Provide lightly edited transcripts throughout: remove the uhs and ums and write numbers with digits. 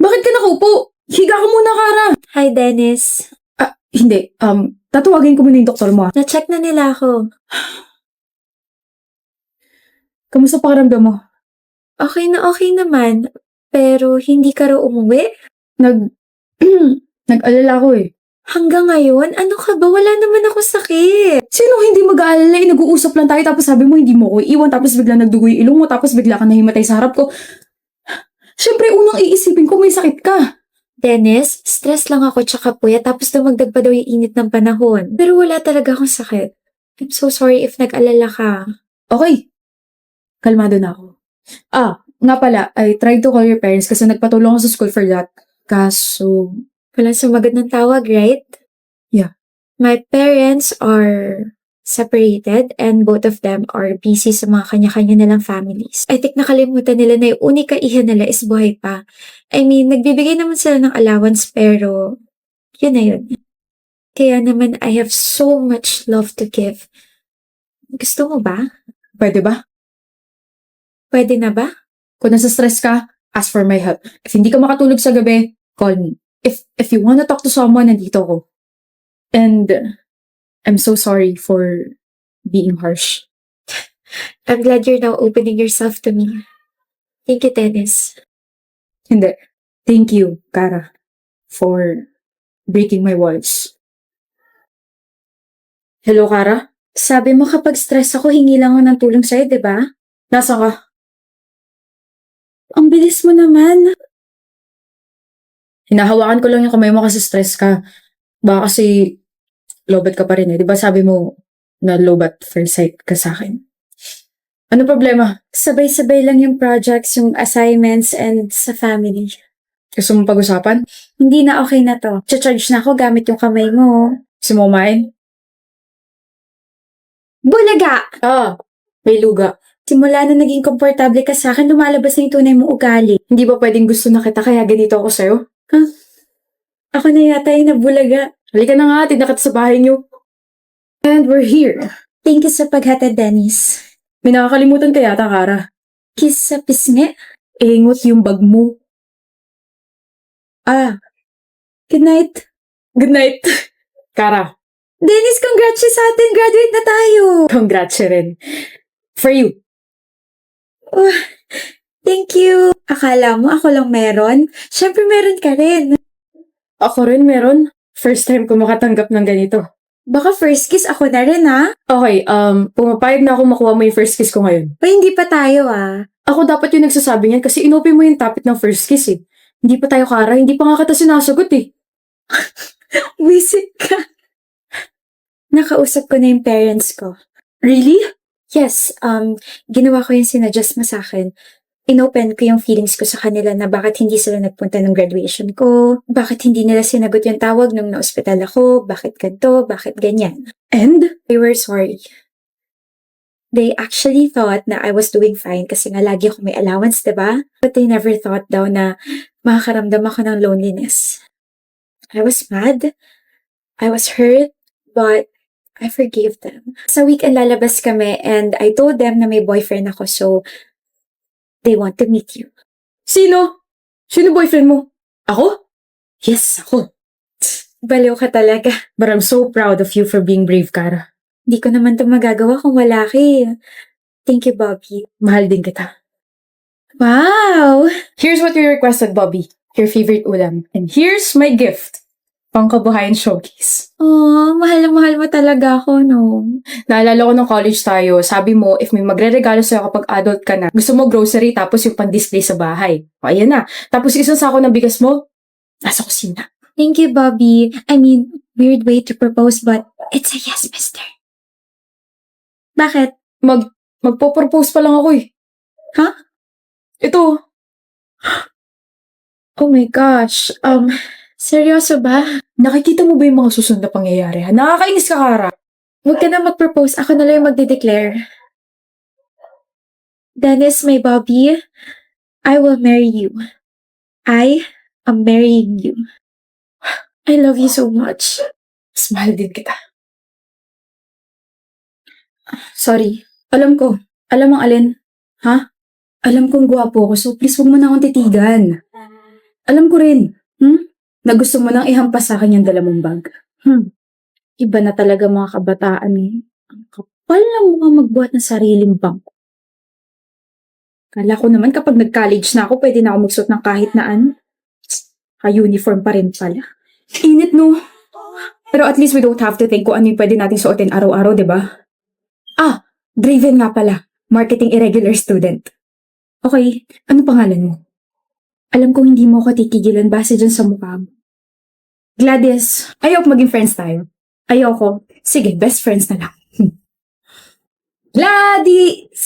Bakit ka nakaupo? Higa ka muna, Kara. Hi, Dennis. Hindi. Tatawagin ko muna yung doktor mo. Na-check na nila ako. Kamusta pakiramdam mo? Okay naman. Pero hindi ka raw umuwi? Nag-alala ko eh. Hanggang ngayon? Ano ka ba? Wala naman akong sakit. Sino hindi mag-aalala eh? Nag-uusap lang tayo tapos sabi mo hindi mo ko iiwan tapos bigla nagdugo yung ilong mo tapos bigla ka nahimatay sa harap ko. Siyempre, unang iisipin ko may sakit ka. Dennis, stress lang ako tsaka puyat tapos dumagdag pa daw yung init ng panahon. Pero wala talaga akong sakit. I'm so sorry if nag-alala ka. Okay. Kalmado na ako. Nga pala, I tried to call your parents kasi nagpatulong ako sa school for that. Kaso, Walang sumagot ng tawag, right? Yeah. My parents are separated and both of them are busy sa mga kanya-kanya nilang families. I think nakalimutan nila na yung unika iha nila is buhay pa. I mean, nagbibigay naman sila ng allowance pero yun na yun. Kaya naman I have so much love to give. Gusto mo ba? pwede ba? Pwede na ba? Kung nasa stress ka, ask for my help. If hindi ka makatulog sa gabi, call me. If you wanna talk to someone, nandito ako. And I'm so sorry for being harsh. I'm glad you're now opening yourself to me. Thank you, Dennis. Hindi. Thank you, Kara, for breaking my walls. Hello, Kara? Sabi mo kapag stress ako, hingi lang ako ng tulong sa'yo, di ba? Nasa ka? Ang bilis mo naman. Hinahawakan ko lang yung kamay mo kasi stress ka. Baka kasi lobat ka pa rin eh. Di ba sabi mo na lobat first sight ka sa akin? Ano problema? Sabay-sabay lang yung projects, yung assignments, and sa family. Gusto mo pag-usapan? Hindi na okay na to. Charge na ako gamit yung kamay mo. Gusto mo kumain? Bulaga! May luga. Simula na naging komportable ka sa akin, lumalabas na yung tunay mong ugali. Hindi ba pwedeng gusto na kita kaya ganito ako sa'yo? Ako na yata yung nabulaga. Halika na nga, tinda kita sa bahay niyo. And we're here. Thank you sa paghatid, Dennis. May nakakalimutan ka yata, Kara. Kiss sa pisngi. Ingot yung bag mo. Good night. Good night. Kara, Dennis, congrats sa atin. Graduate na tayo. congrats rin. For you. Thank you. Akala mo ako lang meron? Siyempre meron ka rin. Ako rin meron. First time ko makatanggap ng ganito. Baka first kiss ako na rin, ha? Okay, pumapayag na ako makuha mo yung first kiss ko ngayon. O hindi pa tayo, ah. Ako dapat yung nagsasabi niyan kasi inopen mo yung topic ng first kiss eh. Hindi pa tayo, Kara. Hindi pa nga kita sinasagot eh. Visit ka. Nakausap ko na yung parents ko. Really? Yes, ginawa ko yung sinadjust mo sa akin. Inopen ko yung feelings ko sa kanila na bakit hindi sila nagpunta ng graduation ko, bakit hindi nila sinagot yung tawag nung na-hospital ako, bakit ganito, bakit ganyan. And? They were sorry. They actually thought na I was doing fine kasi nga lagi ako may allowance, diba? But they never thought daw na makakaramdam ako ng loneliness. I was mad. I was hurt. But I forgave them. Sa weekend lalabas kami and I told them na may boyfriend ako so they want to meet you. Sino? Sino boyfriend mo? Ako? Yes, ako. Baliw ka talaga. But I'm so proud of you for being brave, Kara. Di ko naman ito magagawa kung wala ka eh. Thank you, Bobby. Mahal din kita. Wow! Here's what you requested, Bobby. Your favorite ulam. And here's my gift. Pangkabuhayan showcase. Oh, mahal na mahal mo talaga ako, no? Naalala ko nung college tayo, sabi mo, if may magre-regalo sa'yo kapag adult ka na, gusto mo grocery tapos yung pan-display sa bahay. O, ayan na. Tapos isang sako ng bigas mo, nasa kusina. Thank you, Bobby. I mean, weird way to propose but it's a yes, mister. Bakit? Magpo-propose pa lang ako eh. Ha? Ito. Oh my gosh. Seryoso ba? Nakikita mo ba yung mga susunod na pangyayari? Ha? Nakakainis ka, Kara. Huwag ka na mag-propose. Ako na lang yung magde-declare. Dennis, my Bobby, I will marry you. I am marrying you. I love you so much. Mas mahal din kita. Sorry. Alam ko. Alam ang alin. Ha? Alam kong gwapo ako, so please huwag mo na akong titigan. Alam ko rin, na gusto mo nang ihampas sa akin yung dala mong bag. Iba na talaga mga kabataan eh. Ang kapal ng mga magbuhat ng sariling bangko. Kala ko naman kapag nag-college na ako, pwede na ako magsuot ng kahit na ano. Ka-uniform pa rin pala. Init no. Pero at least we don't have to think kung ano yung pwede natin suotin araw-araw, di ba? Draven nga pala. Marketing irregular student. Okay, ano pangalan mo? Alam kong hindi mo ako titigilan base dyan sa mukha mo. Gladys, ayoko maging friends tayo. Ayoko. Sige, best friends na lang. Gladys!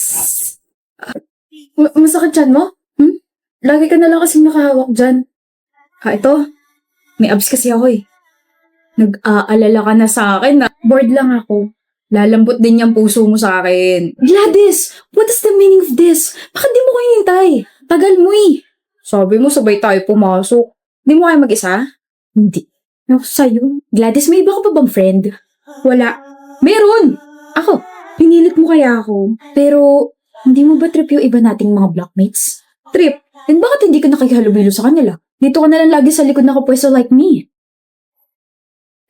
Masakit dyan mo? Lagi ka na lang kasing nakahawak dyan. Ito. May abs kasi ako eh. Nag-aalala ka na sa akin na bored lang ako. Lalambot din yung puso mo sa akin. Gladys! What is the meaning of this? Bakit di mo ko hintay? Tagal mo eh. Sabi mo sabay tayo pumasok. Di mo kayo mag-isa? Hindi. Ako sa'yo. Gladys, may iba ka pa bang friend? Wala. Meron! Ako. Pinilit mo kaya ako. Pero, hindi mo ba trip yung iba nating mga blockmates? Trip? Then bakit hindi ka nakikihalubilo sa kanila? Dito ka na lang lagi sa likod nakapwesto like me.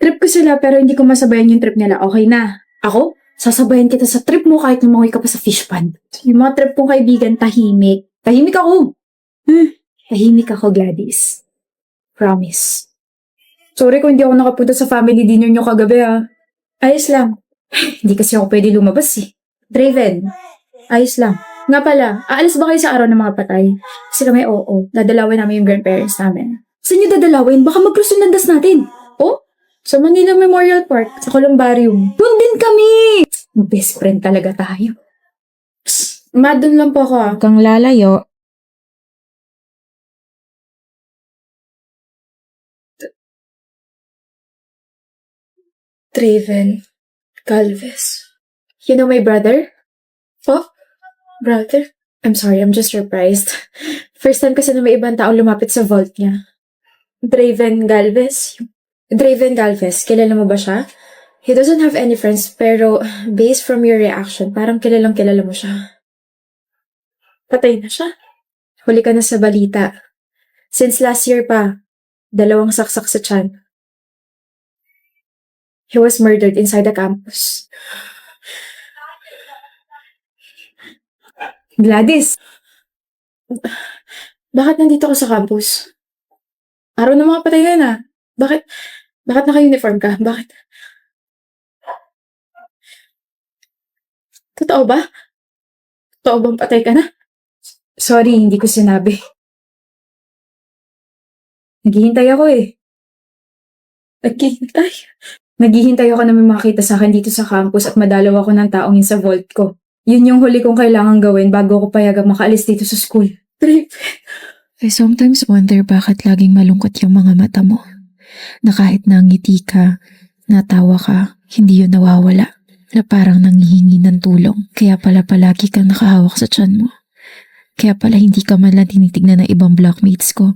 Trip ko sila pero hindi ko masabayan yung trip nila. Okay na. Ako? Sasabayan kita sa trip mo kahit lumangoy ka pa sa fish pond. Yung mga trip kong kaibigan, tahimik. Tahimik ako. Tahimik ako, Gladys. Promise. Sorry kung hindi ako nakapunta sa family dinner nyo kagabi Ayos lang. Hindi kasi ako pwede lumabas eh. Draven. Ayos lang. Nga pala, aalis ba kayo sa araw ng mga patay? Kasi kami oo. Dadalawin namin yung grandparents namin. Saan nyo dadalawin? Baka magkrusunandas natin. Oh? Sa Manila Memorial Park, sa Columbarium. Doon din kami! Best friend talaga tayo. Psst, doon lang po ako Kang lalayo. Draven Galvez. You know my brother? Oh? Brother? I'm sorry, I'm just surprised. First time kasi na may ibang tao lumapit sa vault niya. Draven Galvez? Draven Galvez, kilala mo ba siya? He doesn't have any friends, pero based from your reaction, parang kilalang kilala mo siya. Patay na siya. Huli ka na sa balita. Since last year pa, 2 saksak sa tiyan. He was murdered inside the campus. Gladys! Bakit nandito ka sa campus? Araw ng mga patay na. Bakit naka-uniform ka? Bakit? Totoo ba? Totoo bang patay ka na? Sorry, hindi ko sinabi. Naghihintay ako eh. Naghihintay ako na may makita sa akin dito sa campus at madalaw ako ng taong yun sa vault ko. Yun yung huli kong kailangan gawin bago ako payagang makaalis dito sa school. I sometimes wonder bakit laging malungkot yung mga mata mo. Na kahit nangiti ka, natawa ka, hindi yun nawawala. Na parang nanghihingi ng tulong. Kaya pala palagi kang nakahawak sa tiyan mo. Kaya pala hindi ka man lang tinitignan ng ibang blockmates ko.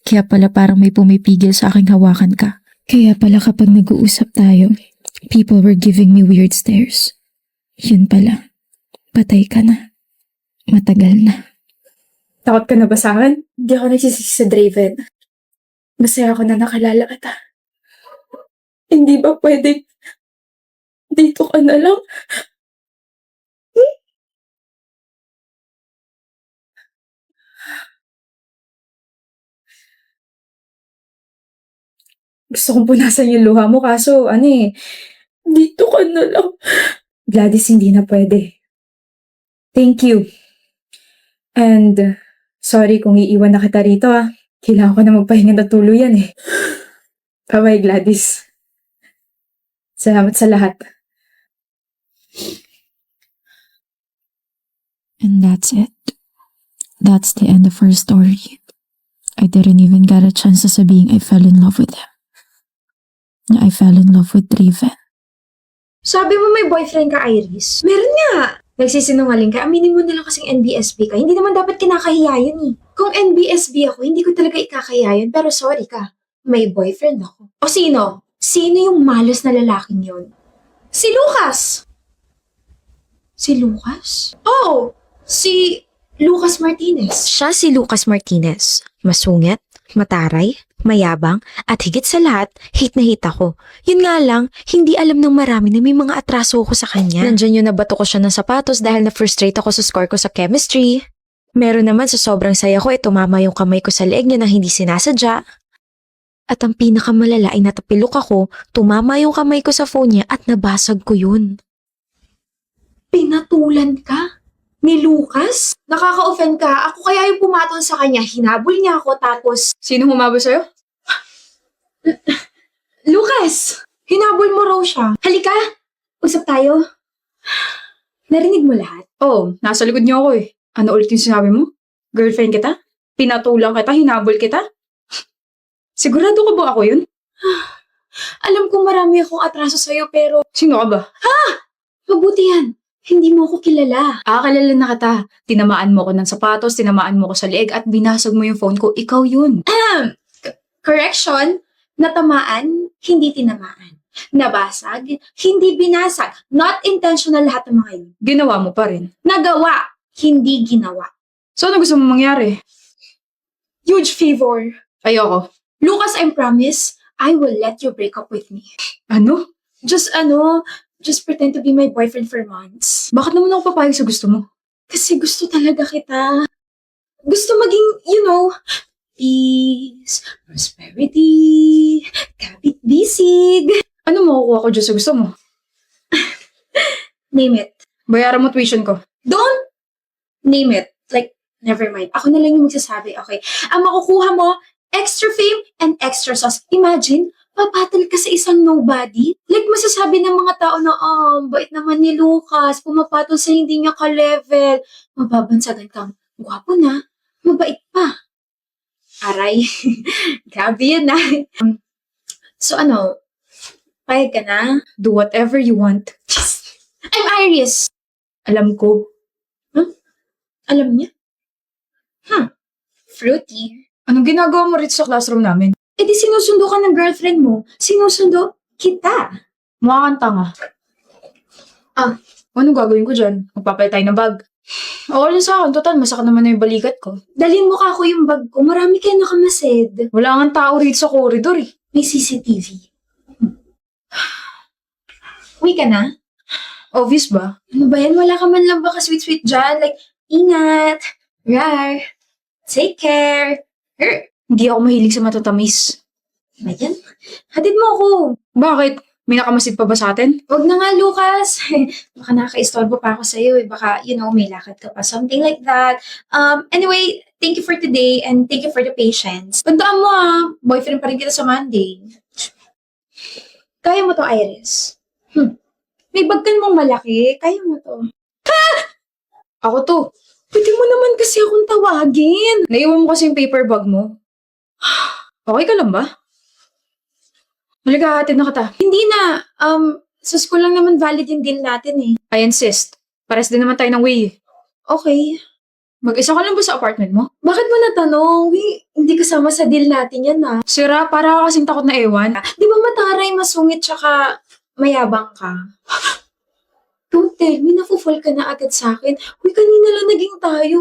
Kaya pala parang may pumipigil sa aking hawakan ka. Kaya pala kapag nag-uusap tayo, people were giving me weird stares. Yun pala, patay ka na. Matagal na. Takot ka na ba sa akin? Hindi ako nagsisisi sa Draven. Masaya ako na nakalala kita. Hindi ba pwede dito ka na lang? Gusto kong punasan yung luha mo kaso dito ka na lang. Gladys, hindi na pwede. Thank you. And sorry kung iiwan na kita rito Kailangan ko na magpahinga na tuluyan eh. Bye-bye, Gladys. Salamat sa lahat. And that's it. That's the end of her story. I didn't even get a chance to sabihin I fell in love with him. I fell in love with Draven. Sabi mo may boyfriend ka, Iris? Meron nga! Nagsisinungaling ka, aminin mo na lang kasing NBSB ka. Hindi naman dapat kinakahiya yun eh. Kung NBSB ako, hindi ko talaga ikakahiya yun. Pero sorry ka, may boyfriend ako. O sino? Sino yung malas na lalaking yun? Si Lucas! Si Lucas? Oo! Si Lucas Martinez. Siya si Lucas Martinez. Masungit, Mataray, mayabang, at higit sa lahat, hate na hate ako. Yun nga lang, hindi alam ng marami na may mga atraso ako sa kanya. Nandyan yun nabato ko siya ng sapatos dahil na-frustrate ako sa score ko sa chemistry. Meron naman sa sobrang saya ko tumama yung kamay ko sa leeg niya nang hindi sinasadya. At ang pinakamalala ay natapilok ako, tumama yung kamay ko sa phone niya at nabasag ko yun. Pinatulan ka? Ni Lucas? Nakaka-offend ka. Ako kaya yung pumatol sa kanya. Hinabol niya ako tapos... Sino humabol sa'yo? Lucas! Hinabol mo raw siya. Halika! Usap tayo. Narinig mo lahat? Oo, nasa likod niyo ako eh. Ano ulit yung sinabi mo? Girlfriend kita? Pinatulang kita? Hinabol kita? Sigurado ka ba ako yun? Alam ko marami akong atraso sa'yo pero Sino ka ba? mabuti yan. Hindi mo ako kilala. Kilala na kita. Tinamaan mo ko ng sapatos, tinamaan mo ko sa leeg at binasag mo yung phone ko. Ikaw yun. Correction, natamaan, hindi tinamaan. Nabasag, hindi binasag. Not intentional lahat ng mga yun. Ginawa mo pa rin. Nagawa, hindi ginawa. So ano gusto mo mangyari? Huge favor. Ayoko. Lucas, I promise, I will let you break up with me. Ano? Just pretend to be my boyfriend for months. Bakit naman ako papayag sa gusto mo? Kasi gusto talaga kita. Gusto maging, peace, prosperity, kapit-bisig. Ano makukuha ko dyan sa gusto mo? Name it. Bayaran mo tuition ko. Don't name it. Like, never mind. Ako na lang yung magsasabi, okay? Ang makukuha mo, extra fame and extra sauce. Imagine, papatal ka sa isang nobody. Like, masasabi ng mga tao na, bait naman ni Lucas, pumapatol sa hindi niya ka-level. Mababansagan kang, gwapo na, mabait pa. Aray, grabe yun na. So payag ka na? Do whatever you want. I'm Iris. Alam ko. Alam niya? Fruity. Anong ginagawa mo rito sa classroom namin? Eh di sinusundo ka ng girlfriend mo. Sinusundo kita. Mukha kang tanga. Anong gagawin ko dyan? Magpapalit tayo ng bag. Okay lang sa akin. Total, masakit naman na yung balikat ko. Dalhin mo ka ako yung bag ko. Marami kayo nakamasid. Wala nga tao rito sa corridor eh. May CCTV. Uwi ka na? Obvious ba? Ano ba yan? Wala ka man lang baka sweet-sweet dyan. Like, ingat. Rar. Take care. Hindi ako mahilig sa matatamis. Ayan. Hatid mo ako. Bakit? May nakamasid pa ba sa atin? Wag na nga, Lucas. Baka nakaka-istorbo pa ako sa'yo. Baka, may lakad ka pa. Something like that. Anyway, thank you for today and thank you for the patience. Tandaan mo boyfriend pa rin kita sa Monday. Kaya mo to, Iris. May bagkan mong malaki. Kaya mo to. Ako to. Pwede mo naman kasi akong tawagin. Naiwan mo kasi yung paper bag mo. Okay ka lang ba? Halika, hatid na kita. Hindi na. Sa school lang naman valid yung deal natin eh. I insist. Pares din naman tayo ng way. Okay. Mag-isa ka lang ba sa apartment mo? Bakit mo natanong? Hindi kasama sa deal natin yan Sira, para ka kasing takot na ewan. Di ba mataray, masungit, tsaka mayabang ka? Don't tell me, nafu-fall ka na agad sa akin. Uy, kanina lang naging tayo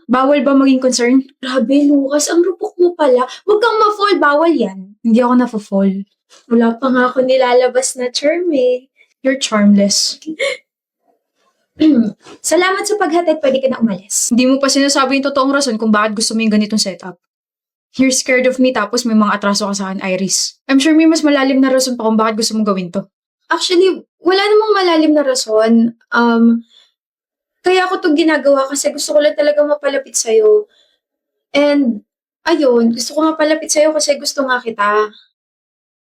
Bawal ba maging concern? Grabe, Lucas, ang rupok mo pala. Huwag kang ma-fall, bawal yan. Hindi ako na-fall. Wala pa nga ako nilalabas na charm eh. You're charmless. Salamat sa paghatid, pwede ka na umalis. Hindi mo pa sinasabi yung totoong rason kung bakit gusto mo yung ganitong setup. You're scared of me tapos may mga atraso ka sa akin, Iris. I'm sure may mas malalim na rason pa kung bakit gusto mong gawin to. Actually, wala namang malalim na rason. Kaya ako to ginagawa kasi gusto ko lang talaga mapalapit sa'yo. And, ayun, gusto ko mapalapit sa'yo kasi gusto nga kita.